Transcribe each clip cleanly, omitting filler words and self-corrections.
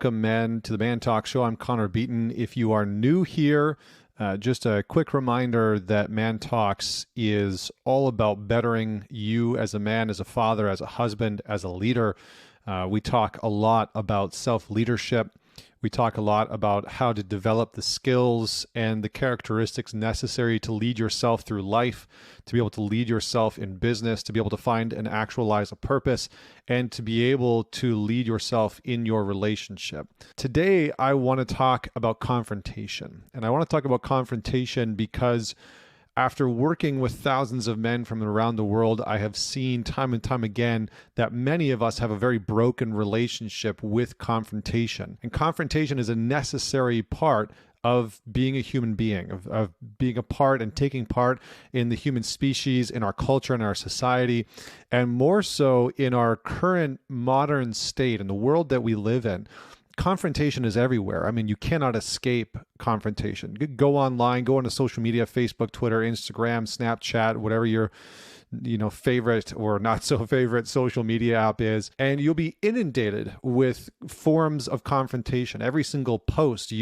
welcome, men, to the Man Talk Show. I'm Connor Beaton. If you are new here, just a quick reminder that Man Talks is all about bettering you as a man, as a father, as a husband, as a leader. We talk a lot about self-leadership. We talk a lot about how to develop the skills and the characteristics necessary to lead yourself through life, to be able to lead yourself in business, to be able to find and actualize a purpose, and to be able to lead yourself in your relationship. Today, I want to talk about confrontation. And I want to talk about confrontation because after working with thousands of men from around the world, I have seen time and time again that many of us have a very broken relationship with confrontation. And confrontation is a necessary part of being a human being, of being a part and taking part in the human species, in our culture, in our society, and more so in our current modern state, in the world that we live in. Confrontation is everywhere. I mean, you cannot escape confrontation. Go online, go onto social media, Facebook, Twitter, Instagram, Snapchat, whatever your favorite or not so favorite social media app is, and you'll be inundated with forms of confrontation. Every single post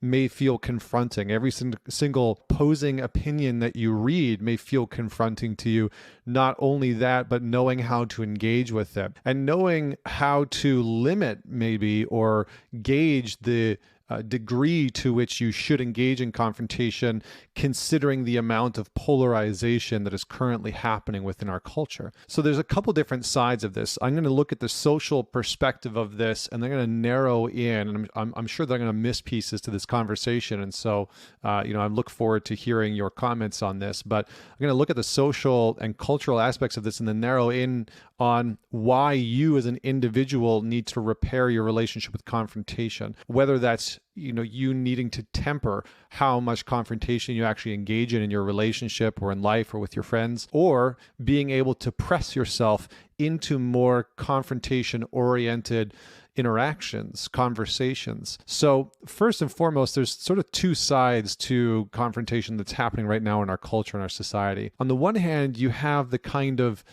may feel confronting. Every single opposing opinion that you read may feel confronting to you. Not only that, but knowing how to engage with it and knowing how to limit maybe or gauge the degree to which you should engage in confrontation, considering the amount of polarization that is currently happening within our culture. So there's a couple different sides of this. I'm going to look at the social perspective of this, and they're going to narrow in, and I'm sure they're going to miss pieces to this conversation. And so, I look forward to hearing your comments on this, but I'm going to look at the social and cultural aspects of this and then narrow in on why you as an individual need to repair your relationship with confrontation, whether that's you needing to temper how much confrontation you actually engage in your relationship or in life or with your friends, or being able to press yourself into more confrontation-oriented interactions, conversations. So first and foremost, there's sort of two sides to confrontation that's happening right now in our culture and our society. On the one hand, you have the kind of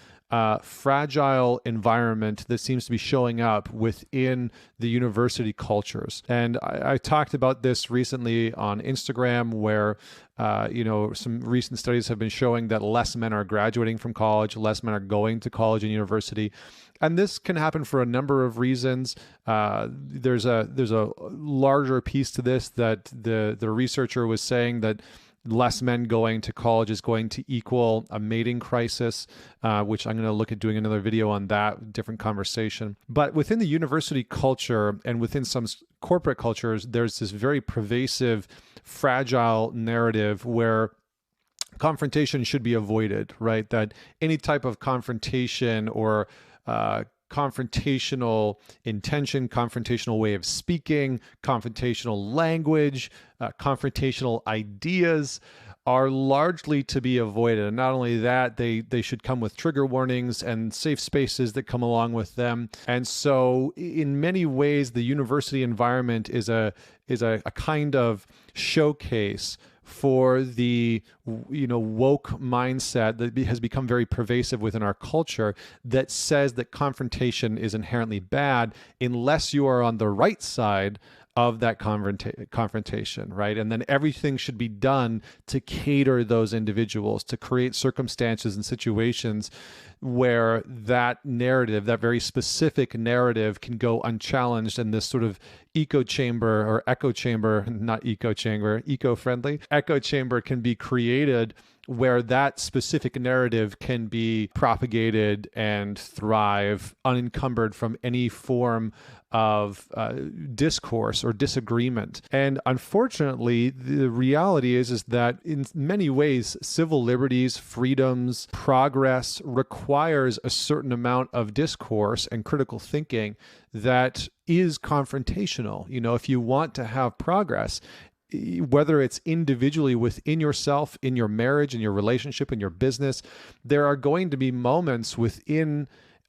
fragile environment that seems to be showing up within the university cultures. And I talked about this recently on Instagram where, some recent studies have been showing that less men are graduating from college, less men are going to college and university. And this can happen for a number of reasons. There's a larger piece to this that the researcher was saying that less men going to college is going to equal a mating crisis, which I'm going to look at doing another video on that, different conversation. But within the university culture and within some corporate cultures, there's this very pervasive, fragile narrative where confrontation should be avoided, right? That any type of confrontation or confrontational intention, confrontational way of speaking, confrontational language, confrontational ideas are largely to be avoided. And not only that, they should come with trigger warnings and safe spaces that come along with them. And so in many ways, the university environment is a kind of showcase for the woke mindset that has become very pervasive within our culture that says that confrontation is inherently bad unless you are on the right side of that confrontation, right? And then everything should be done to cater those individuals, to create circumstances and situations where that narrative, that very specific narrative, can go unchallenged, and this sort of echo chamber, not echo chamber, eco-friendly echo chamber can be created where that specific narrative can be propagated and thrive unencumbered from any form of discourse or disagreement. And unfortunately, the reality is that in many ways, civil liberties, freedoms, progress requires a certain amount of discourse and critical thinking that is confrontational. If you want to have progress, whether it's individually within yourself, in your marriage, in your relationship, in your business, there are going to be moments within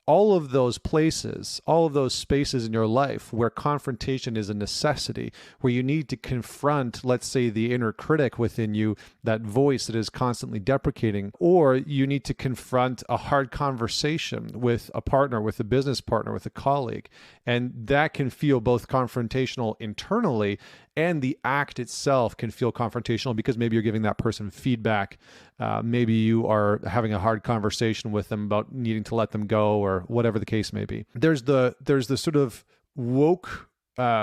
all of those places, all of those spaces in your life where confrontation is a necessity, where you need to confront, let's say, the inner critic within you, that voice that is constantly deprecating, or you need to confront a hard conversation with a partner, with a business partner, with a colleague. And that can feel both confrontational internally, and the act itself can feel confrontational because maybe you're giving that person feedback. Maybe you are having a hard conversation with them about needing to let them go, or whatever the case may be. There's the sort of woke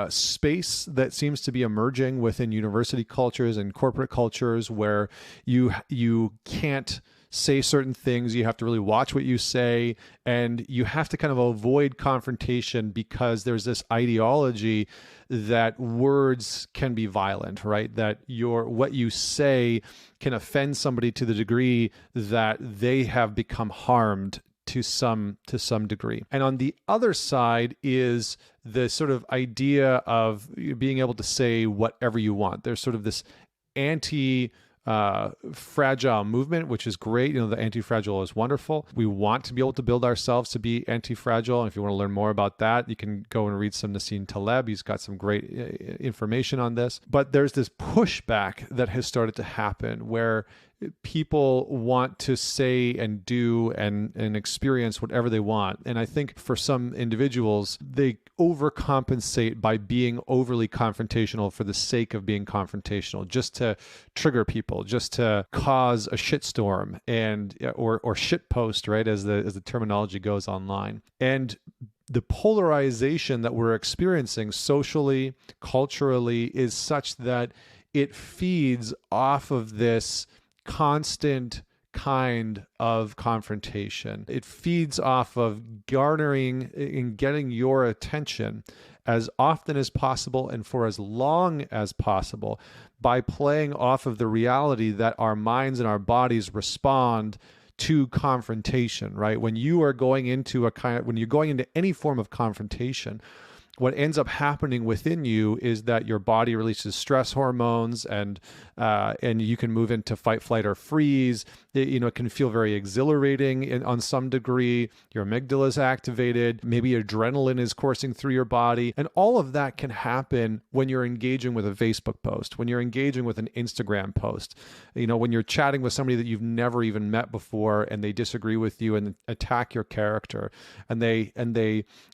space that seems to be emerging within university cultures and corporate cultures, where you can't say certain things. You have to really watch what you say, and you have to kind of avoid confrontation because there's this ideology that words can be violent, right? That what you say can offend somebody to the degree that they have become harmed to some degree. And on the other side is the sort of idea of being able to say whatever you want. There's sort of this fragile movement, which is great. The anti-fragile is wonderful. We want to be able to build ourselves to be anti-fragile. And if you want to learn more about that, you can go and read some Nassim Taleb. He's got some great information on this. But there's this pushback that has started to happen where people want to say and do and experience whatever they want. And I think for some individuals, they overcompensate by being overly confrontational for the sake of being confrontational, just to trigger people, just to cause a shitstorm or shit post, right, as the terminology goes online. And the polarization that we're experiencing socially, culturally, is such that it feeds off of this constant kind of confrontation. It feeds off of garnering and getting your attention as often as possible and for as long as possible by playing off of the reality that our minds and our bodies respond to confrontation, right? When you are going into when you're going into any form of confrontation, what ends up happening within you is that your body releases stress hormones, and you can move into fight, flight, or freeze. It can feel very exhilarating on some degree. Your amygdala is activated. Maybe adrenaline is coursing through your body. And all of that can happen when you're engaging with a Facebook post, when you're engaging with an Instagram post, when you're chatting with somebody that you've never even met before and they disagree with you and attack your character, and they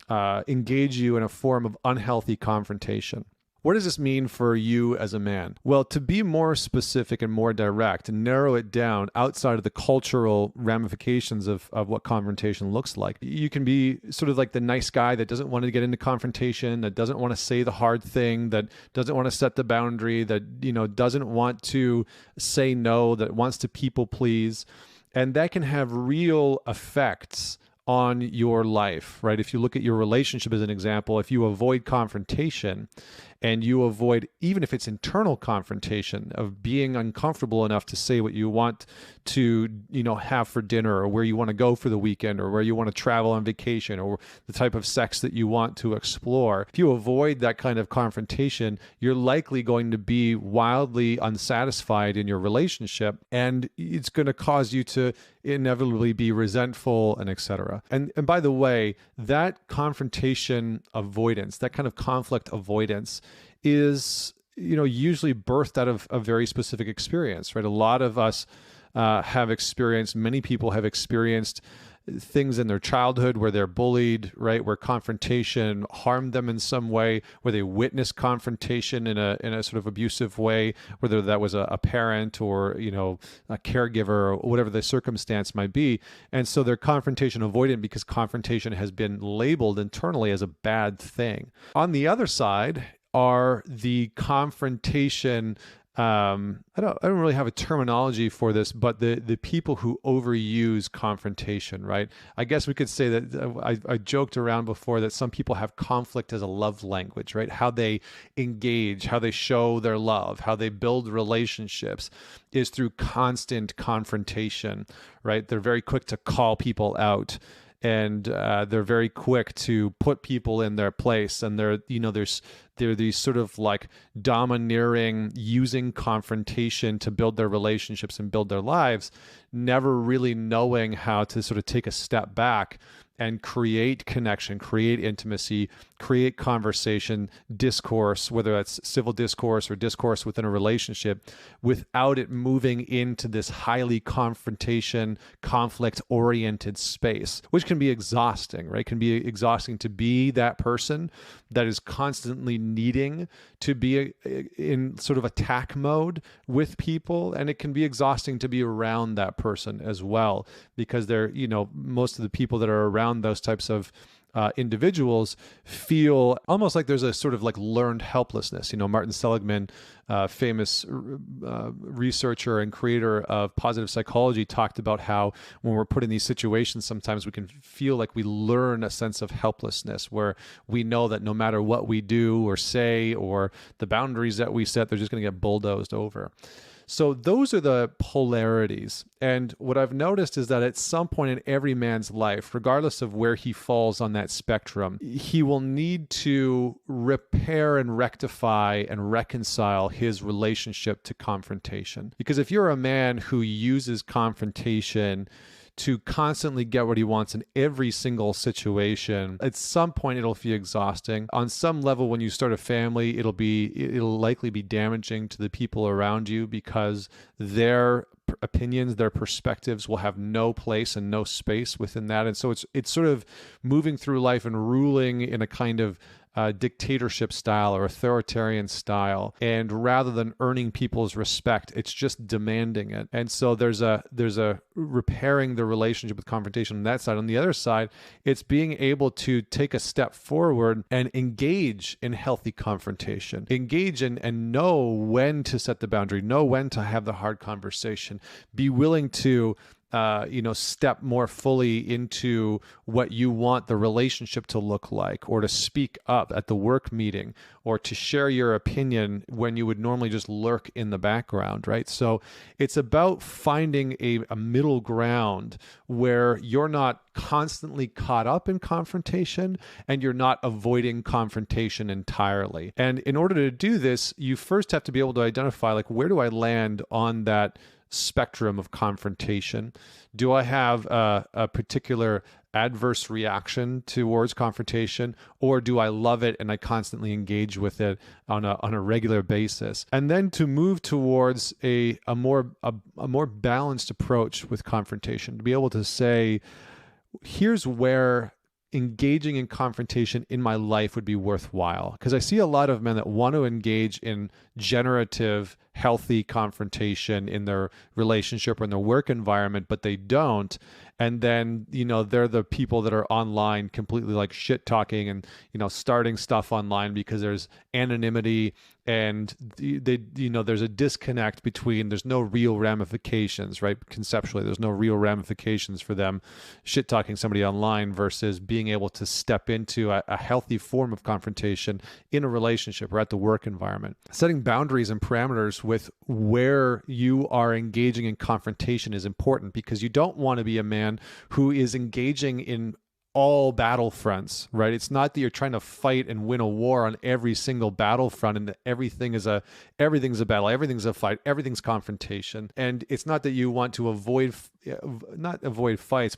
engage you in a form of unhealthy confrontation. What does this mean for you as a man? Well, to be more specific and more direct and narrow it down outside of the cultural ramifications of what confrontation looks like, you can be sort of like the nice guy that doesn't want to get into confrontation, that doesn't want to say the hard thing, that doesn't want to set the boundary, that doesn't want to say no, that wants to people please. And that can have real effects on your life, right? If you look at your relationship as an example, if you avoid confrontation and you avoid, even if it's internal confrontation of being uncomfortable enough to say what you want to, have for dinner, or where you want to go for the weekend, or where you want to travel on vacation, or the type of sex that you want to explore. If you avoid that kind of confrontation, you're likely going to be wildly unsatisfied in your relationship, and it's going to cause you to inevitably be resentful and etc. And by the way, that confrontation avoidance, that kind of conflict avoidance is, usually birthed out of a very specific experience, right? A lot of us many people have experienced things in their childhood where they're bullied, right? Where confrontation harmed them in some way, where they witnessed confrontation in a sort of abusive way, whether that was a parent or, a caregiver or whatever the circumstance might be. And so they're confrontation avoidant because confrontation has been labeled internally as a bad thing. On the other side are the confrontation I don't really have a terminology for this, but the people who overuse confrontation, right? I guess we could say that I joked around before that some people have conflict as a love language, right? How they engage, how they show their love, how they build relationships is through constant confrontation, right? They're very quick to call people out. And they're very quick to put people in their place, and they're these sort of like domineering, using confrontation to build their relationships and build their lives, never really knowing how to sort of take a step back and create connection, create intimacy, create conversation, discourse, whether that's civil discourse or discourse within a relationship, without it moving into this highly confrontation, conflict-oriented space, which can be exhausting, right? It can be exhausting to be that person that is constantly needing to be in sort of attack mode with people. And it can be exhausting to be around that person as well, because they're, most of the people that are around those types of individuals feel almost like there's a sort of like learned helplessness. Martin Seligman, famous researcher and creator of positive psychology, talked about how when we're put in these situations, sometimes we can feel like we learn a sense of helplessness, where we know that no matter what we do or say or the boundaries that we set, they're just going to get bulldozed over. So those are the polarities. And what I've noticed is that at some point in every man's life, regardless of where he falls on that spectrum, he will need to repair and rectify and reconcile his relationship to confrontation. Because if you're a man who uses confrontation to constantly get what he wants in every single situation, at some point it'll feel exhausting. On some level, when you start a family, it'll likely be damaging to the people around you, because their opinions, their perspectives will have no place and no space within that. And so it's sort of moving through life and ruling in a kind of dictatorship style or authoritarian style, and rather than earning people's respect, it's just demanding it. And so there's a repairing the relationship with confrontation on that side. On the other side, it's being able to take a step forward and engage in healthy confrontation, engage in and know when to set the boundary, know when to have the hard conversation, be willing to step more fully into what you want the relationship to look like, or to speak up at the work meeting, or to share your opinion when you would normally just lurk in the background, right? So it's about finding a middle ground where you're not constantly caught up in confrontation and you're not avoiding confrontation entirely. And in order to do this, you first have to be able to identify, like, where do I land on that spectrum of confrontation? Do I have a particular adverse reaction towards confrontation, or do I love it and I constantly engage with it on a regular basis? And then to move towards a more balanced approach with confrontation, to be able to say, here's where engaging in confrontation in my life would be worthwhile. Because I see a lot of men that want to engage in generative, healthy confrontation in their relationship or in their work environment, but they don't. And then, they're the people that are online completely like shit talking and, starting stuff online because there's anonymity, and there's a disconnect between, there's no real ramifications, right? Conceptually, there's no real ramifications for them shit talking somebody online versus being able to step into a healthy form of confrontation in a relationship or at the work environment. Setting boundaries and parameters with where you are engaging in confrontation is important, because you don't want to be a man who is engaging in all battlefronts, right? It's not that you're trying to fight and win a war on every single battlefront and that everything's a battle, everything's a fight, everything's confrontation. And it's not that you want to avoid fights,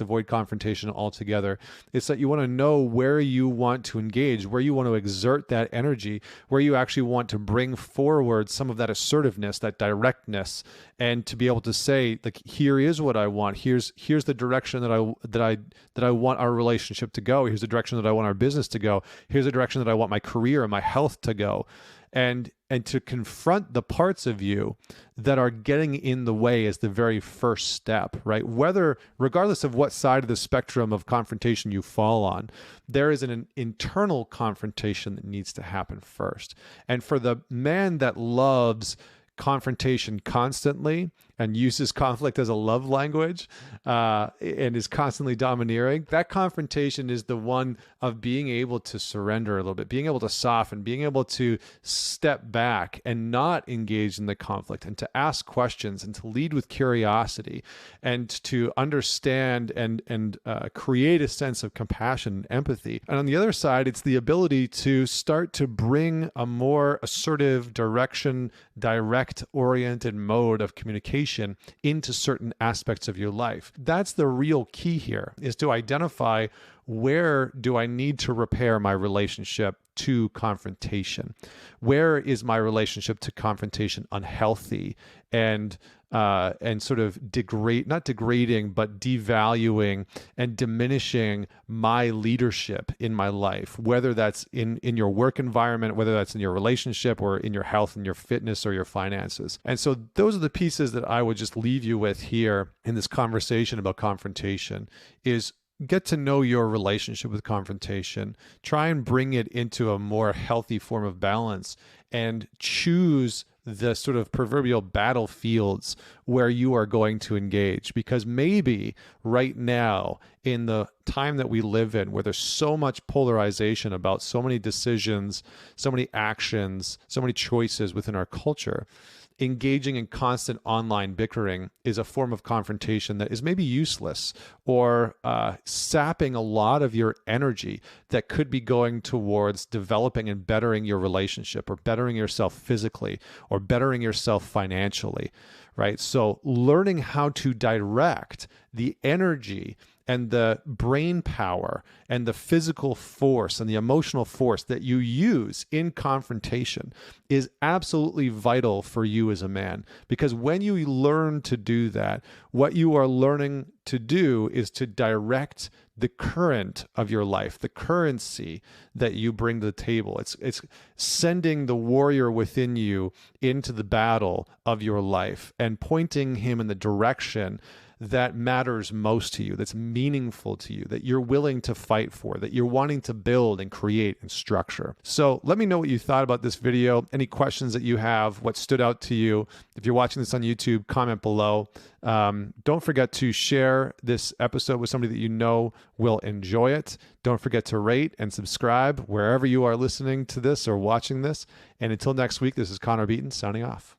avoid confrontation altogether. It's that you want to know where you want to engage, where you want to exert that energy, where you actually want to bring forward some of that assertiveness, that directness, and to be able to say, like, here is what I want. Here's the direction that I want our relationship to go. Here's the direction that I want our business to go. Here's the direction that I want my career and my health to go. And to confront the parts of you that are getting in the way is the very first step, right? Regardless of what side of the spectrum of confrontation you fall on, there is an internal confrontation that needs to happen first. And for the man that loves confrontation constantly and uses conflict as a love language and is constantly domineering, that confrontation is the one of being able to surrender a little bit, being able to soften, being able to step back and not engage in the conflict, and to ask questions and to lead with curiosity and to understand and create a sense of compassion and empathy. And on the other side, it's the ability to start to bring a more assertive, direct-oriented mode of communication confrontation into certain aspects of your life. That's the real key here, is to identify, where do I need to repair my relationship to confrontation? Where is my relationship to confrontation unhealthy and sort of not degrading, but devaluing and diminishing my leadership in my life, whether that's in your work environment, whether that's in your relationship or in your health and your fitness or your finances. And so those are the pieces that I would just leave you with here in this conversation about confrontation, is get to know your relationship with confrontation, try and bring it into a more healthy form of balance, and choose the sort of proverbial battlefields where you are going to engage. Because maybe right now, in the time that we live in, where there's so much polarization about so many decisions, so many actions, so many choices within our culture, engaging in constant online bickering is a form of confrontation that is maybe useless, or sapping a lot of your energy that could be going towards developing and bettering your relationship, or bettering yourself physically, or bettering yourself financially, right? So learning how to direct the energy and the brain power and the physical force and the emotional force that you use in confrontation is absolutely vital for you as a man. Because when you learn to do that, what you are learning to do is to direct the current of your life, the currency that you bring to the table. It's sending the warrior within you into the battle of your life and pointing him in the direction that matters most to you, that's meaningful to you, that you're willing to fight for, that you're wanting to build and create and structure. So let me know what you thought about this video, any questions that you have, what stood out to you. If you're watching this on YouTube, comment below. Don't forget to share this episode with somebody that you know will enjoy it. Don't forget to rate and subscribe wherever you are listening to this or watching this. And until next week, this is Connor Beaton signing off.